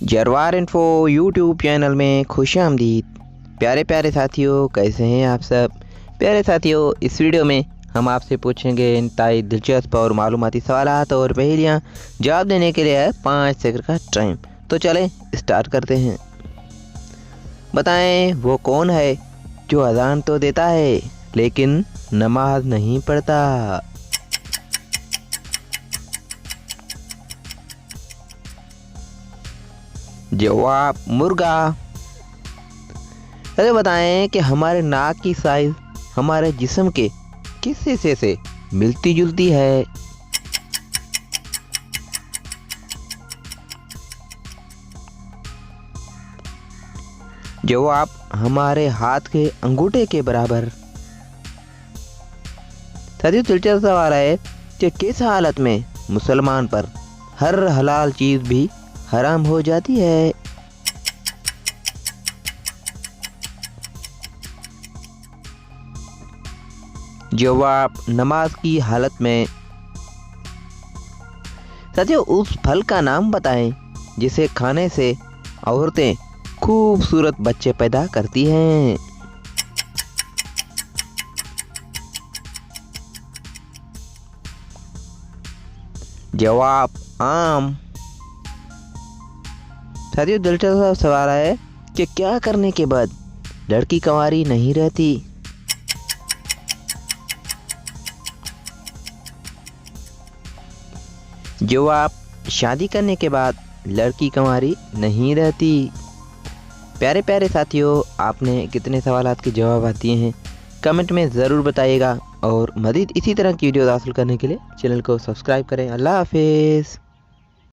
जरवार info YouTube channel में खुशामदीद। प्यारे प्यारे साथियों, कैसे हैं आप सब। प्यारे साथियों, इस वीडियो में हम आपसे पूछेंगे इंतहाई दिलचस्प और मालूमाती सवालात और पहेलियाँ। जवाब देने के लिए है 5 सेकंड का टाइम। तो चलें स्टार्ट करते हैं। बताएं वो कौन है जो अजान तो देता है लेकिन नमाज नहीं पढ़ता। जवाब मुर्गा। अरे बताएं कि हमारे नाक की साइज हमारे जिस्म के किस हिस्से से मिलती जुलती है। जवाब हमारे हाथ के अंगूठे के बराबर। साथियों, दिलचस्प सवाल है कि किस हालत में मुसलमान पर हर हलाल चीज भी हराम हो जाती है। जवाब नमाज की हालत में। साथियों, उस फल का नाम बताएं जिसे खाने से औरतें खूबसूरत बच्चे पैदा करती हैं। जवाब आम। साथियों, दिलचस्प सवाल है कि क्या करने के बाद लड़की कंवारी नहीं रहती। जवाब शादी करने के बाद लड़की कंवारी नहीं रहती। प्यारे प्यारे साथियों, आपने कितने सवालात के जवाब दिए हैं कमेंट में ज़रूर बताइएगा और मज़ीद इसी तरह की वीडियो हासिल करने के लिए चैनल को सब्सक्राइब करें। अल्लाह हाफिज़।